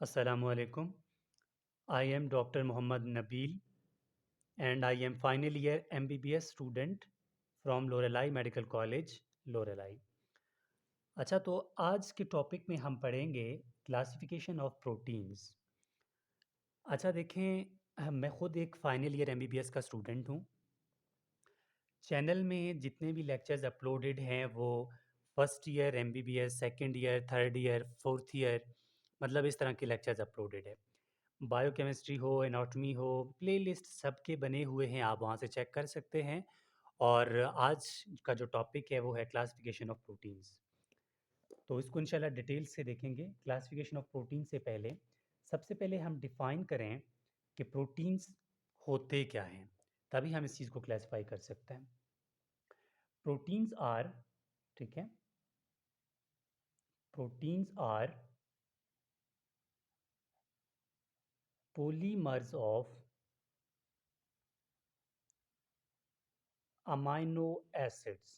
Assalamualaikum. I am Dr. Mohammad Nabil and I am final year MBBS student from Lorelei Medical College, Lorelei. अच्छा तो आज के topic में हम पढ़ेंगे क्लासिफिकेशन ऑफ प्रोटीन्स। अच्छा देखें मैं खुद एक फाइनल ईयर एमबीबीएस का स्टूडेंट हूँ। चैनल में जितने भी लेक्चर्स अपलोडेड हैं वो first year MBBS, second year, third year, fourth year मतलब इस तरह के लेक्चर्स अपलोडेड है। बायोकेमिस्ट्री हो, एनाटॉमी हो, प्लेलिस्ट सबके बने हुए हैं, आप वहाँ से चेक कर सकते हैं। और आज का जो टॉपिक है वो है क्लासिफिकेशन ऑफ प्रोटीन्स। तो इसको इंशाल्लाह डिटेल से देखेंगे। क्लासिफिकेशन ऑफ प्रोटीन से पहले सबसे पहले हम डिफाइन करें कि प्रोटीन्स होते क्या हैं, तभी हम इस चीज़ को क्लासिफाई कर सकते हैं। प्रोटीन्स आर, ठीक है, proteins are polymers of amino acids।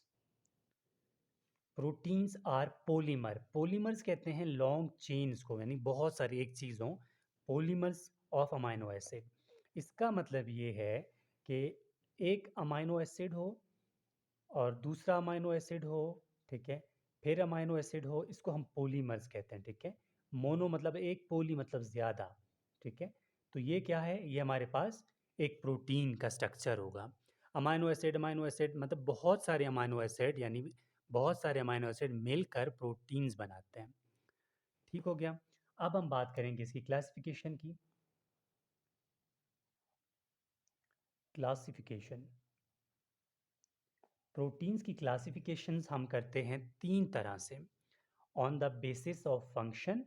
Proteins are polymer, polymers कहते हैं लॉन्ग चेन्स को, यानी बहुत सारी एक चीज़ हो, पोलीमर्स ऑफ अमाइनो एसिड। इसका मतलब ये है कि एक अमाइनो एसिड हो और दूसरा अमाइनो एसिड हो, ठीक है, फिर अमाइनो एसिड हो, इसको हम पोलीमर्स कहते हैं, ठीक है। मोनो मतलब एक, पोली मतलब ज़्यादा, ठीक है। तो ये क्या है, ये हमारे पास एक प्रोटीन का स्ट्रक्चर होगा। अमाइनो एसिड मतलब बहुत सारे अमाइनो एसिड, यानी बहुत सारे अमाइनो एसिड मिलकर प्रोटीन्स बनाते हैं। ठीक हो गया। अब हम बात करेंगे इसकी क्लासिफिकेशन की। क्लासिफिकेशन, प्रोटीन्स की क्लासिफिकेशंस हम करते हैं तीन तरह से। On the basis of function,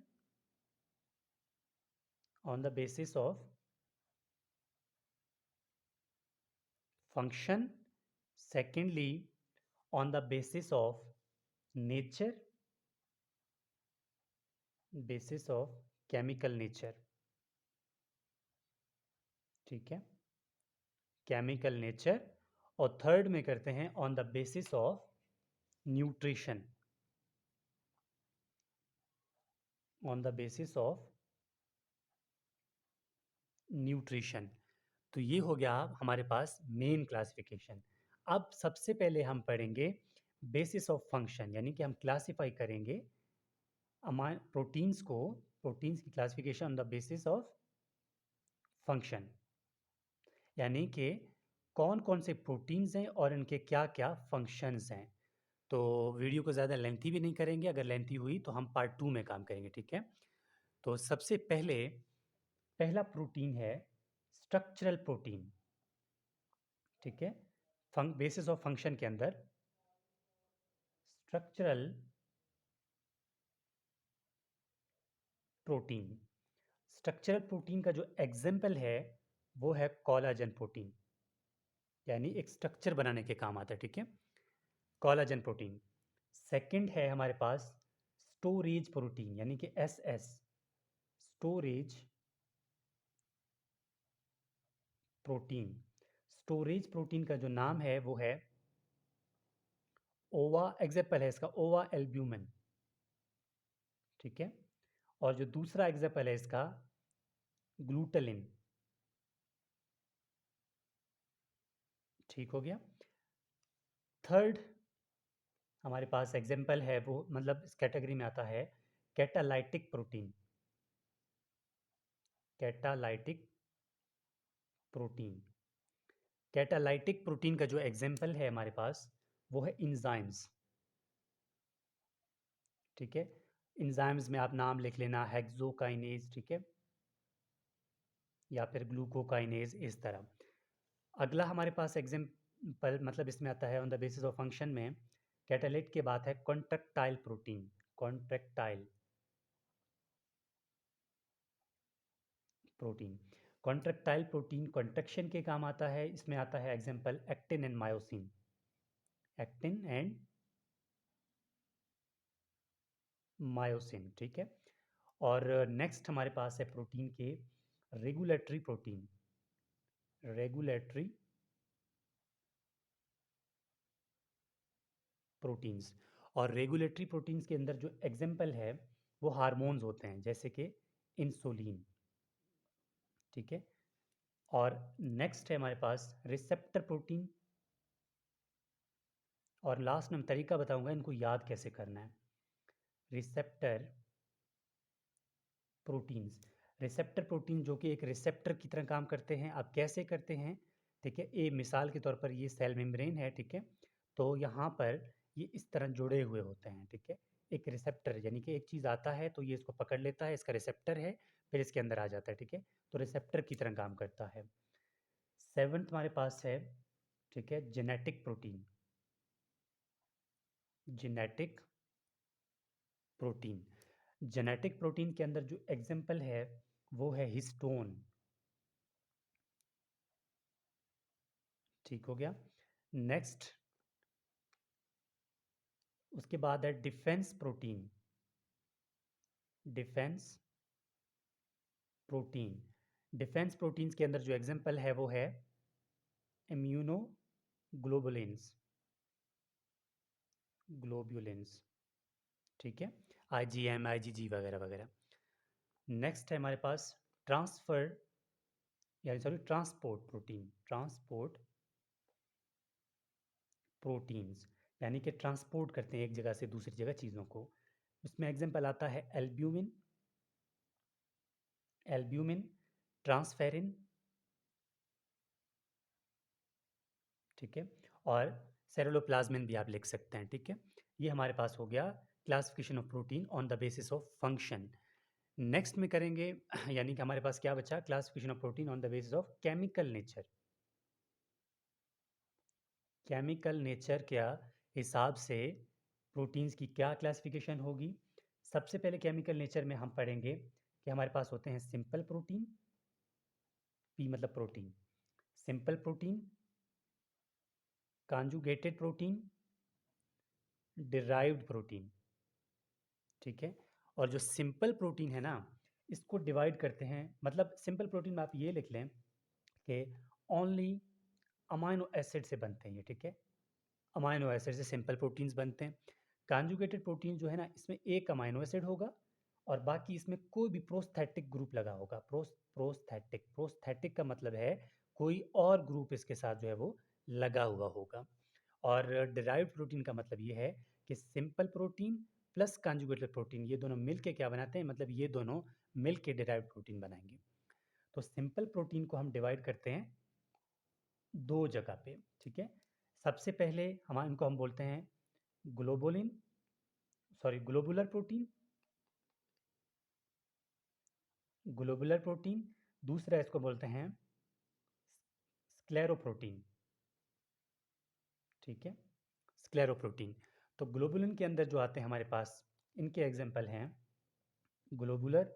on the basis of function, secondly on the basis of nature, basis of chemical nature, ठीक है, केमिकल नेचर। और थर्ड में करते हैं on the basis of nutrition, on the basis of nutrition. तो ये हो गया हमारे पास मेन क्लासिफिकेशन। अब सबसे पहले हम पढ़ेंगे बेसिस ऑफ फंक्शन, यानी कि हम क्लासिफाई करेंगे प्रोटीन्स को, प्रोटीन्स की classification on the basis of function, यानी कि कौन कौन से प्रोटीन्स हैं और इनके क्या क्या फंक्शंस हैं। तो वीडियो को ज़्यादा लेंथी भी नहीं करेंगे, अगर लेंथी हुई तो हम पार्ट 2 में काम करेंगे, ठीक है। तो सबसे पहले पहला प्रोटीन है स्ट्रक्चरल प्रोटीन, ठीक है। बेसिस ऑफ फंक्शन के अंदर स्ट्रक्चरल प्रोटीन, स्ट्रक्चरल प्रोटीन का जो एग्जाम्पल है वो है कोलाजन प्रोटीन, यानी एक स्ट्रक्चर बनाने के काम आता है, ठीक है, कोलाजन प्रोटीन। सेकंड है हमारे पास स्टोरेज प्रोटीन, यानी कि S S, storage protein. Storage protein का जो नाम है वो है ओवा, एग्जाम्पल है इसका ओवा एल्ब्यूमिन, ठीक है। और जो दूसरा एग्जाम्पल है इसका ग्लूटलिन, ठीक हो गया। थर्ड हमारे पास एग्जाम्पल है वो, मतलब इस कैटेगरी में आता है catalytic protein, catalytic protein. Catalytic protein का जो एग्जाम्पल है हमारे पास वो है इंजाइम्स, ठीक है। इंजाइम्स में आप नाम लिख लेना हेक्सोकाइनेज, ठीक है, या फिर ग्लूकोकाइनेज, इस तरह। अगला हमारे पास एग्जाम्पल मतलब इसमें आता है on the basis of function में, कैटालाइट के बाद है contractile protein, contractile protein. Contractile protein contraction के काम आता है, इसमें आता है example actin and myosin, actin and myosin, ठीक है। और नेक्स्ट हमारे पास है प्रोटीन के रेगुलेटरी प्रोटीन, रेगुलेटरी प्रोटीन्स। और रेगुलेटरी प्रोटीन्स के अंदर जो एग्जाम्पल है वो हार्मोन्स होते हैं, जैसे कि इंसुलिन। ठीक है। और नेक्स्ट है हमारे पास रिसेप्टर प्रोटीन। और लास्ट में तरीका बताऊंगा इनको याद कैसे करना है। Receptor proteins. रिसेप्टर प्रोटीन जो कि एक रिसेप्टर की तरह काम करते हैं। अब कैसे करते हैं? ठीक है, ये मिसाल के तौर पर ये सेल मेम्ब्रेन है। ठीक है, तो यहाँ पर ये इस तरह जुड़े हुए होते हैं। ठीक है, एक रिसेप्टर यानी कि एक चीज़ आता है तो ये इसको पकड़ लेता है, इसका रिसेप्टर है, फिर इसके अंदर आ जाता है। ठीक है, तो रिसेप्टर की तरह काम करता है। सेवन्थ हमारे पास है, ठीक है, genetic protein. Genetic protein. Genetic protein के अंदर जो एग्जाम्पल है वो है हिस्टोन। ठीक हो गया। नेक्स्ट उसके बाद है defence protein. Defence protein. Defence proteins के अंदर जो एग्जाम्पल है वो है इम्यूनो ग्लोबुलिन्स। ग्लोब्युलेंस। ठीक है, आईजीएम, आईजीजी वगैरह वगैरह। नेक्स्ट है हमारे पास ट्रांसफर यानी sorry transport protein. Transport proteins यानी कि ट्रांसपोर्ट करते हैं एक जगह से दूसरी जगह चीज़ों को। उसमें एग्जाम्पल आता है एल्ब्यूमिन। Albumin, transferrin. ठीक है, और सेरुलोप्लाज्मिन भी आप लिख सकते हैं। ठीक है, ये हमारे पास हो गया classification of protein on the basis of function. Next में करेंगे यानी कि हमारे पास क्या बचा? Classification of protein on the basis of chemical nature. Chemical nature क्या हिसाब से प्रोटीन्स की क्या क्लासिफिकेशन होगी? सबसे पहले केमिकल नेचर में हम पढ़ेंगे कि हमारे पास होते हैं सिंपल प्रोटीन। पी मतलब protein. Simple protein, conjugated protein, derived protein. ठीक है, और जो सिंपल प्रोटीन है ना, इसको डिवाइड करते हैं। मतलब सिंपल प्रोटीन में आप ये लिख लें कि ओनली अमाइनो एसिड से बनते हैं ये। ठीक है, अमाइनो एसिड से सिंपल प्रोटीन्स बनते हैं। कॉन्जुगेटेड प्रोटीन जो है ना, इसमें एक अमाइनो एसिड होगा और बाकी इसमें कोई भी प्रोस्थेटिक ग्रुप लगा होगा। प्रोस्थेटिक, प्रोस्थेटिक का मतलब है कोई और ग्रुप इसके साथ जो है वो लगा हुआ होगा। और डिराइव्ड प्रोटीन का मतलब ये है कि simple protein plus conjugated protein ये दोनों मिल के क्या बनाते हैं? मतलब ये दोनों मिल के डिराइव्ड प्रोटीन बनाएंगे। तो सिंपल प्रोटीन को हम डिवाइड करते हैं दो जगह पे। ठीक है, सबसे पहले हम इनको हम बोलते हैं globulin, sorry globular protein. Globular protein. दूसरा इसको बोलते हैं स्क्लेरोप्रोटीन। ठीक है, स्क्लेरोप्रोटीन। तो ग्लोबुलिन के अंदर जो आते हैं हमारे पास, इनके एग्जाम्पल हैं globular,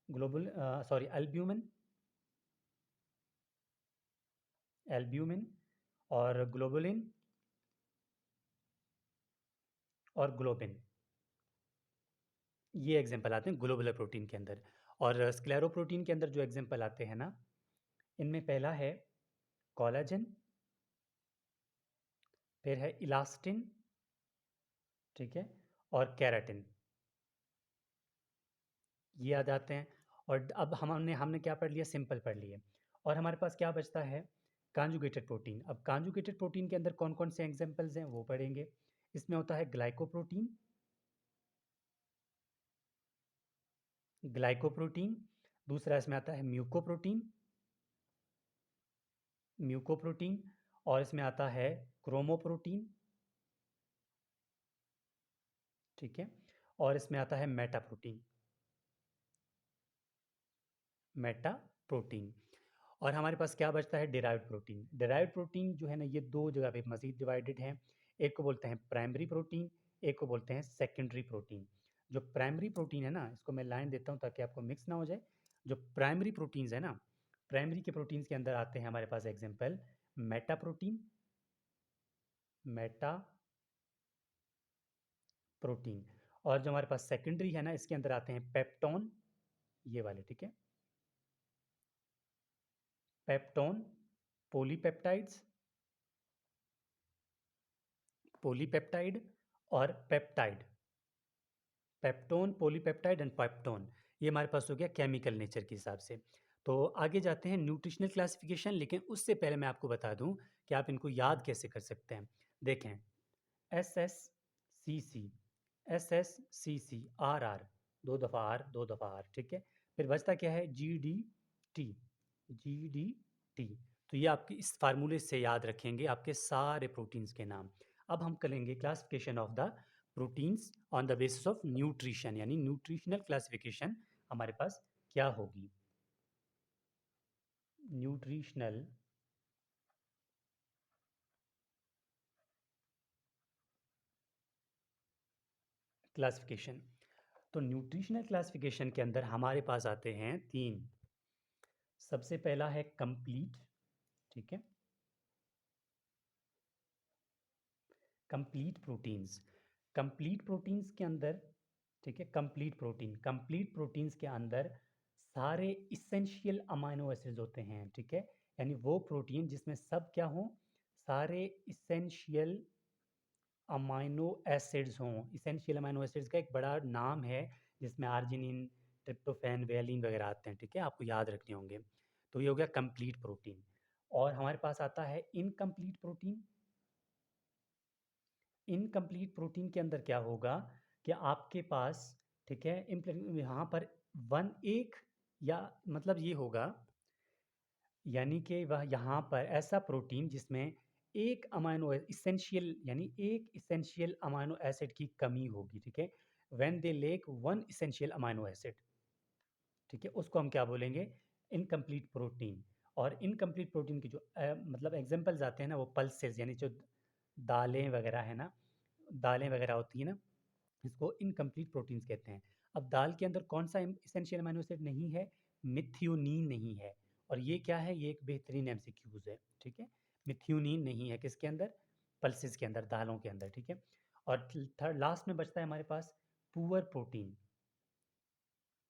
globule sorry albumin, albumin और ग्लोबुलिन और ग्लोबिन। ये एग्जाम्पल आते हैं ग्लोबुलर प्रोटीन के अंदर। और स्क्लेरोप्रोटीन के अंदर जो एग्जाम्पल आते हैं ना, इनमें पहला है कोलाजन, फिर है इलास्टिन, ठीक है, और केराटिन। ये आ जाते हैं। और अब हमने हमने क्या पढ़ लिया? सिंपल पढ़ लिए। और हमारे पास क्या बचता है? Conjugated protein. अब कॉन्जुगेटेड प्रोटीन के अंदर कौन कौन से एग्जाम्पल्स हैं वो पढ़ेंगे। इसमें होता है ग्लाइकोप्रोटीन, ग्लाइकोप्रोटीन। दूसरा इसमें आता है म्यूकोप्रोटीन, म्यूकोप्रोटीन। और इसमें आता है क्रोमोप्रोटीन। ठीक है, और इसमें आता है मेटा प्रोटीन, मेटा प्रोटीन। और हमारे पास क्या बचता है? Derived protein. डिराइव्ड प्रोटीन जो है ना, ये दो जगह पे मजीद डिवाइडेड है। एक को बोलते हैं प्राइमरी प्रोटीन, एक को बोलते हैं सेकेंडरी प्रोटीन। जो प्राइमरी प्रोटीन है ना, इसको मैं लाइन देता हूँ ताकि आपको मिक्स ना हो जाए। जो प्राइमरी प्रोटीन्स है ना, प्राइमरी के प्रोटीन्स के अंदर आते हैं हमारे पास example meta protein, meta protein. और जो हमारे पास सेकेंडरी है ना, इसके अंदर आते हैं पेप्टोन, ये वाले। ठीक है, पेप्टोन, पॉलीपेप्टाइड्स, पॉलीपेप्टाइड और peptide. Peptone, polypeptide and peptone, ये हमारे पास हो गया केमिकल नेचर के हिसाब से। तो आगे जाते हैं न्यूट्रिशनल क्लासिफिकेशन, लेकिन उससे पहले मैं आपको बता दूं कि आप इनको याद कैसे कर सकते हैं। देखें, S S C C, S S C C, R R, दो दफ़ा आर, दो दफ़ा आर, ठीक है। फिर बचता क्या है, G D T, G D T. तो ये आपके इस फार्मूले से याद रखेंगे आपके सारे प्रोटीन्स के नाम। अब हम करेंगे classification of the proteins on the basis of nutrition, यानी न्यूट्रिशनल क्लासिफिकेशन हमारे पास क्या होगी। न्यूट्रिशनल क्लासिफिकेशन, तो न्यूट्रिशनल क्लासिफिकेशन के अंदर हमारे पास आते हैं तीन। सबसे पहला है कंप्लीट, ठीक है, कंप्लीट प्रोटीन्स। कंप्लीट प्रोटीन्स के अंदर, ठीक है, कंप्लीट प्रोटीन्स के अंदर सारे इसेंशियल अमाइनो एसिड्स होते हैं, ठीक है। यानी वो प्रोटीन जिसमें सब क्या हो, सारे इसेंशियल अमाइनो एसिड्स हों। इसेंशियल अमाइनो एसिड्स का एक बड़ा नाम है जिसमें आर्जिनिन, ट्रिप्टोफैन, वेलिन वगैरह आते हैं, ठीक है, आपको याद रखने होंगे। तो ये हो गया कंप्लीट प्रोटीन। और हमारे पास आता है इनकम्प्लीट प्रोटीन। इनकम्प्लीट प्रोटीन के अंदर क्या होगा कि आपके पास, ठीक है, यहाँ पर वन एक, या मतलब ये होगा, यानी कि वह यहाँ पर ऐसा प्रोटीन जिसमें एक अमाइनो इसेंशियल, यानी एक इसेंशियल अमाइनो एसिड की कमी होगी, ठीक है। When they lake one essential amino acid, ठीक है, उसको हम क्या बोलेंगे, इनकम्प्लीट प्रोटीन। और इनकम्प्लीट प्रोटीन की जो मतलब एग्जांपल्स आते हैं ना, वो पल्सेस, यानी जो दालें वगैरह है ना, दालें वगैरह होती है ना, इसको इनकम्प्लीट प्रोटीन्स कहते हैं। अब दाल के अंदर कौन सा इसेंशियल अमीनो एसिड नहीं है, मिथ्योनीन नहीं है। और ये क्या है, ये एक बेहतरीन एमसीक्यूज है, ठीक है। मिथ्योनीन नहीं है किसके अंदर, पल्सेस के अंदर, दालों के अंदर, ठीक है। और थर्ड लास्ट में बचता है हमारे पास पुअर प्रोटीन।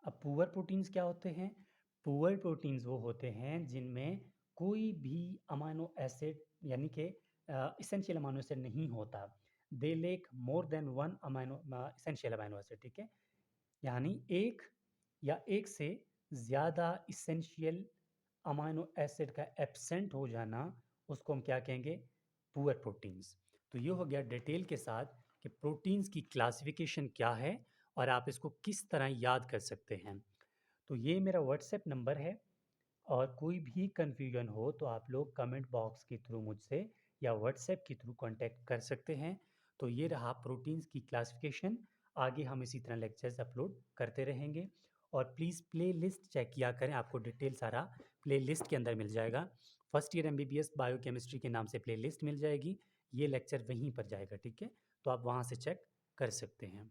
अब पुअर प्रोटीन्स क्या होते हैं, पुअर प्रोटीन्स वो होते हैं जिनमें कोई भी अमाइनो एसिड, यानी कि इसेंशियल अमाइनो एसिड नहीं होता। They lack more than one amino essential amino acid, ठीक है। यानी एक या एक से ज़्यादा इसेंशियल अमाइनो एसिड का एब्सेंट हो जाना, उसको हम क्या कहेंगे, पुअर प्रोटीन्स। तो ये हो गया डिटेल के साथ कि प्रोटीन्स की क्लासिफिकेशन क्या है और आप इसको किस तरह याद कर सकते हैं। तो ये मेरा व्हाट्सएप नंबर है, और कोई भी कन्फ्यूजन हो तो आप लोग कमेंट बॉक्स के थ्रू मुझसे या व्हाट्सएप के थ्रू कांटेक्ट कर सकते हैं। तो ये रहा प्रोटीन्स की क्लासिफिकेशन। आगे हम इसी तरह लेक्चर्स अपलोड करते रहेंगे। और प्लीज़ प्ले लिस्ट चेक किया करें, आपको डिटेल सारा प्ले लिस्ट के अंदर मिल जाएगा। फर्स्ट ईयर एमबीबीएस बायोकेमिस्ट्री के नाम से प्ले लिस्ट मिल जाएगी, ये लेक्चर वहीं पर जाएगा, ठीक है। तो आप वहाँ से चेक कर सकते हैं।